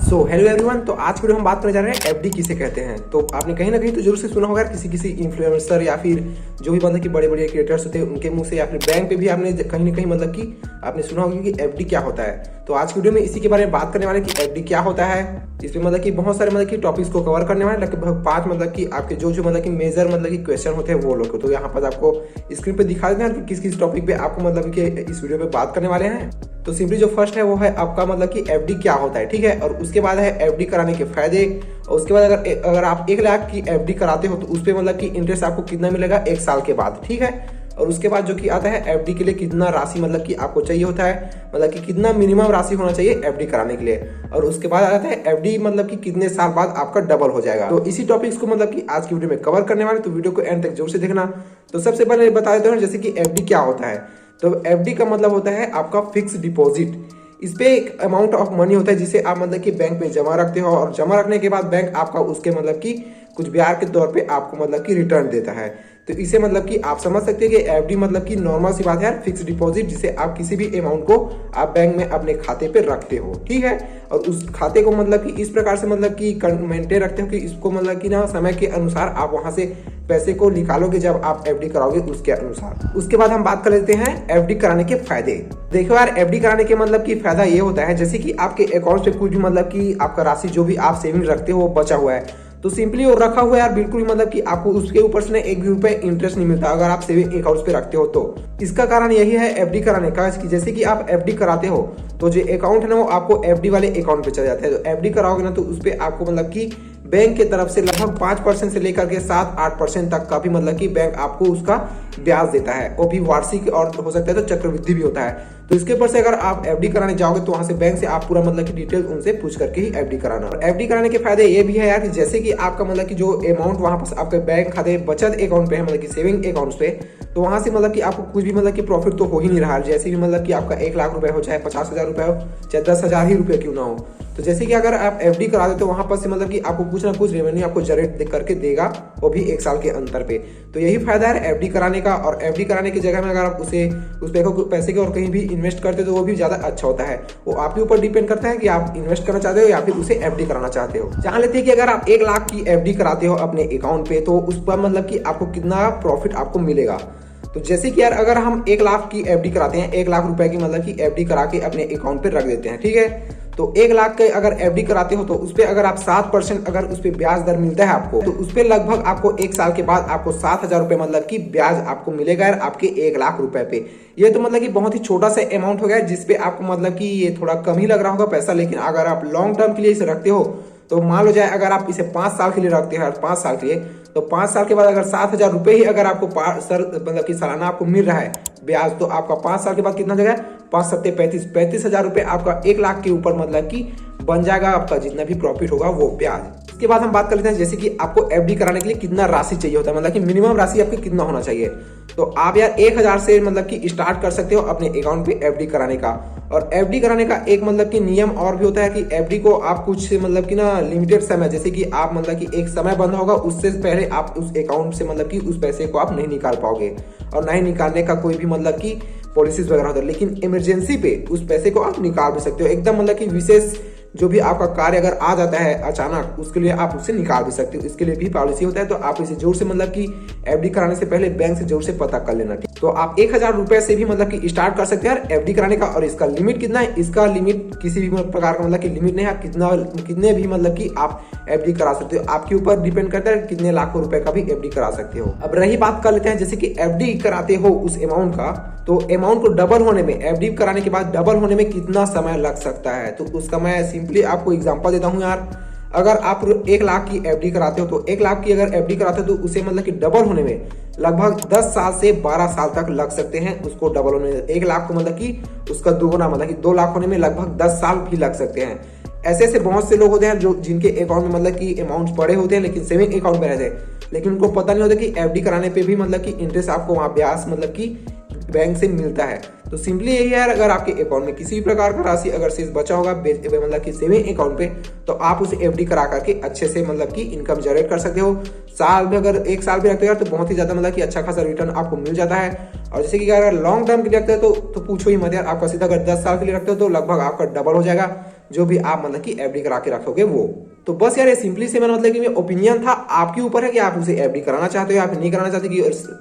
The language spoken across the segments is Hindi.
Hello everyone. तो आज की वीडियो हम बात करने जा रहे हैं एफडी किसे कहते हैं। तो आपने कहीं ना कहीं तो जरूर से सुना होगा किसी किसी इन्फ्लुएंसर या फिर जो भी मतलब कि बड़े बड़े क्रिएटर्स होते हैं उनके मुंह से या फिर बैंक पे भी आपने कहीं ना कहीं मतलब कि आपने सुना होगा कि एफडी क्या होता है। तो आज की वीडियो में इसी के बारे में बात करने वाले कि एफडी क्या होता है। इसमें मतलब कि बहुत सारे मतलब कि टॉपिक्स को कवर करने वाले लगभग 5 मतलब कि आपके जो मतलब कि मेजर मतलब कि क्वेश्चन होते हैं वो लोग। तो यहाँ पर आपको स्क्रीन पे दिखा देते हैं कि किस किस टॉपिक पे आपको मतलब कि इस वीडियो पे बात करने वाले हैं। तो सिंपली जो फर्स्ट है वो है आपका मतलब कि एफडी क्या होता है, ठीक है। और उसके बाद है एफडी कराने के फायदे। और उसके बाद अगर आप 1 लाख की एफडी कराते हो तो उस पर मतलब कि इंटरेस्ट आपको कितना मिलेगा 1 साल के बाद, ठीक है। और उसके बाद जो कि आता है एफडी के लिए कितना राशि मतलब कि आपको चाहिए होता है, मतलब कि कितना मिनिमम राशि होना चाहिए एफडी कराने के लिए। और उसके बाद आता है एफडी मतलब कि कितने साल बाद आपका डबल हो जाएगा। तो इसी टॉपिक्स को मतलब कि आज की वीडियो में कवर करने वाले, तो वीडियो को एंड तक जरूर से देखना। तो सबसे पहले बता देते हैं जैसे कि एफडी क्या होता है। तो एफडी का मतलब होता है आपका फिक्स डिपॉजिट। इस पे एक अमाउंट ऑफ मनी होता है जिसे आप मतलब कि बैंक में जमा रखते हो और जमा रखने के बाद बैंक आपका उसके मतलब कि कुछ ब्याज के तौर पे आपको मतलब कि रिटर्न देता है। तो इसे मतलब कि आप समझ सकते हैं कि एफडी मतलब कि नॉर्मल सी बात है यार, फिक्स डिपॉजिट, जिसे आप किसी भी अमाउंट को आप बैंक में अपने खाते पे रखते हो, ठीक है। और उस खाते को मतलब कि इस प्रकार से मतलब कि मेंटेन रखते हो कि इसको मतलब कि ना समय के अनुसार आप वहां से पैसे को निकालोगे जब आप एफडी कराओगे उसके अनुसार। उसके बाद हम बात कर लेते हैं एफडी कराने के फायदे। देखो यार, एफडी कराने के मतलब कि फायदा ये होता है जैसे कि आपके अकाउंट से कुछ भी मतलब कि आपका राशि जो भी आप सेविंग रखते हो वो बचा हुआ है, तो सिंपली वो रखा हुआ है यार, बिल्कुल मतलब कि आपको उसके ऊपर से 1 भी रुपए इंटरेस्ट नहीं मिलता अगर आप सेविंग अकाउंट पे रखते हो। तो इसका कारण यही है एफडी कराने का कि जैसे कि आप एफडी कराते हो तो जो अकाउंट है ना वो आपको एफडी वाले अकाउंट पे चला जाता है। तो एफडी कराओगे ना तो उस पर आपको मतलब कि बैंक की तरफ से लगभग 5% से लेकर के 7-8% तक का भी मतलब कि बैंक आपको उसका ब्याज देता है। वो भी वार्षिक और हो सकता है तो चक्रवृद्धि भी होता है। तो इसके ऊपर से अगर आप एफडी कराने जाओगे तो वहां से बैंक से आप पूरा मतलब कि डिटेल उनसे पूछ करके ही एफडी कराना। और एफडी कराने के फायदे ये भी है यार कि जैसे कि आपका मतलब कि जो अमाउंट वहां पर आपके बैंक खाते बचत अकाउंट पे है मतलब कि सेविंग अकाउंट पे, तो वहां से मतलब कि आपको कुछ भी मतलब कि प्रॉफिट तो हो ही नहीं रहा। जैसे भी मतलब कि आपका 1 लाख रुपए हो चाहे 50,000 रुपए हो चाहे 10,000 ही रुपए क्यों ना हो, तो जैसे कि अगर आप एफडी करा देते हो वहां पर से मतलब कि आपको कुछ ना कुछ रेवेन्यू आपको जनरेट करके देगा, वो भी 1 साल के अंतर पे। तो यही फायदा है एफडी कराने का। और एफडी कराने की जगह में अगर आप उस पैसे को और कहीं भी इन्वेस्ट करते हो तो वो भी ज्यादा अच्छा होता है। वो आपके ऊपर डिपेंड करता है कि आप इन्वेस्ट करना चाहते हो या फिर उसे एफडी कराना चाहते हो। जान लेते हैं कि अगर आप 1 लाख की एफडी कराते हो अपने अकाउंट पे तो उस पर मतलब कि आपको कितना प्रॉफिट आपको मिलेगा। तो जैसे कि यार अगर हम 1 लाख की एफडी कराते हैं, 1 लाख रुपए की मतलब कि एफडी करा के अपने अकाउंट पे रख देते हैं, ठीक है। तो 1 लाख के अगर एफडी कराते हो तो उस पर अगर आप 7% अगर उस पर ब्याज दर मिलता है आपको, तो उस पर लगभग आपको 1 साल के बाद आपको 7,000 रुपए मतलब कि ब्याज आपको मिलेगा यार आपके 1 लाख रुपए पे। ये तो मतलब कि बहुत ही छोटा सा अमाउंट हो गया जिसपे आपको मतलब कि ये थोड़ा कम ही लग रहा होगा पैसा, लेकिन अगर आप लॉन्ग टर्म के लिए इसे रखते हो तो मान लो जाए अगर आप इसे 5 साल के लिए रखते हो, 5 साल के लिए, तो 5 साल के बाद अगर 7,000 रुपए ही अगर आपको मतलब कि सालाना आपको मिल रहा है ब्याज, तो आपका 5 साल के बाद कितना जगह 5-7 35,000 रुपए आपका 1 लाख के ऊपर मतलब कि बन जाएगा आपका जितना भी प्रॉफिट होगा वो ब्याज। इसके बाद हम बात कर लेते हैं जैसे कि आपको एफडी कराने के लिए कितना राशि चाहिए होता है, मतलब कि मिनिमम राशि आपकी कितना होना चाहिए। तो आप यार 1,000 से मतलब कि स्टार्ट कर सकते हो अपने अकाउंट पे एफडी कराने का। और एफडी कराने का एक मतलब कि नियम और भी होता है कि एफडी को आप कुछ मतलब कि ना लिमिटेड समय, जैसे कि आप मतलब कि एक समय बंद होगा उससे पहले आप उस अकाउंट से मतलब कि उस पैसे को आप नहीं निकाल पाओगे और नहीं निकालने का कोई भी मतलब कि पॉलिसीज वगैरह होता है। लेकिन इमरजेंसी पे उस पैसे को आप निकाल भी सकते हो, एकदम मतलब कि विशेष जो भी आपका कार्य अगर आ जाता है अचानक, उसके लिए आप उससे निकाल भी सकते हो। इसके लिए भी पॉलिसी होता है। तो आप इसे जरूर से मतलब कि एफडी कराने से पहले बैंक से जरूर से पता कर लेना। तो आप 1,000 रुपए से भी मतलब कि स्टार्ट कर सकते हैं एफडी कराने का। और इसका लिमिट कितना है, इसका लिमिट किसी भी प्रकार का मतलब कि लिमिट नहीं है, आप कितने भी मतलब कि आप एफडी करा सकते हो, आपके ऊपर डिपेंड करता है कितने लाखों रुपए का भी एफडी करा सकते हो। अब रही बात कर लेते हैं जैसे कि एफडी कराते हो उस अमाउंट का, तो अमाउंट को डबल होने में, एफडी कराने के बाद डबल होने में कितना समय लग सकता है। तो उसका मैं सिंपली आपको एग्जांपल देता हूं यार। अगर आप 1 लाख की एफडी कराते हो तो 1 लाख की अगर एफडी कराते हो तो उसे मतलब कि डबल होने में लगभग 10 साल से 12 साल तक लग सकते हैं उसको डबल होने में। 1 लाख को मतलब कि उसका दोगुना मतलब कि 2 लाख होने में लगभग 10 साल भी लग सकते हैं। ऐसे बहुत से लोग होते हैं जो जिनके अकाउंट में मतलब कि अमाउंट पड़े होते हैं लेकिन सेविंग अकाउंट में रहते हैं, लेकिन उनको पता नहीं होता कि एफडी कराने पे भी मतलब कि इंटरेस्ट आपको वहां ब्याज मतलब कि बैंक से मिलता है। तो सिंपली यही है, अगर आपके अकाउंट में किसी भी प्रकार का राशि अगर शेष बचा होगा मतलब कि सेविंग अकाउंट पे, तो आप उसे एफडी करा करके अच्छे से मतलब कि इनकम जनरेट कर सकते हो। साल में अगर 1 साल भी रखते हो तो बहुत ही ज्यादा मतलब कि अच्छा खासा रिटर्न आपको मिल जाता है। और जैसे कि अगर लॉन्ग टर्म के लिए रखते हो तो पूछो ही मत यार, आपका सीधा अगर 10 साल के लिए रखते हो तो लगभग आपका डबल हो जाएगा। जो भी आप मतलब कि एफडी करा के रखोगे वो। तो बस यार ये सिंपली से मैंने मतलब कि मेरा ओपिनियन था, आपके ऊपर है कि आप उसे एफडी कराना चाहते हो या फिर नहीं कराना चाहते,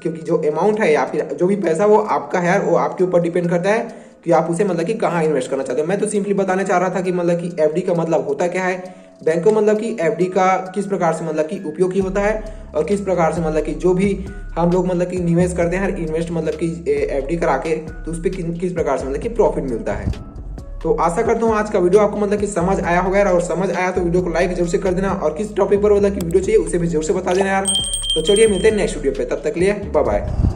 क्योंकि जो अमाउंट है या फिर जो भी पैसा वो आपका है, वो आपके ऊपर डिपेंड करता है कि आप उसे मतलब कि कहाँ इन्वेस्ट करना चाहते हो। मैं तो सिंपली बताने चाह रहा था कि मतलब कि एफडी का मतलब होता क्या है, बैंक को मतलब कि एफडी का किस प्रकार से मतलब कि उपयोगी होता है, और किस प्रकार से मतलब कि जो भी हम लोग मतलब कि निवेश करते हैं, इन्वेस्ट मतलब कि एफडी करा के, तो उस पर किस प्रकार से मतलब कि प्रॉफिट मिलता है। तो आशा करता हूँ आज का वीडियो आपको मतलब कि समझ आया होगा यार, और समझ आया तो वीडियो को लाइक जरूर से कर देना, और किस टॉपिक पर मतलब कि वीडियो चाहिए उसे भी जरूर से बता देना यार। तो चलिए मिलते हैं नेक्स्ट वीडियो पे, तब तक लिए बाय बाय।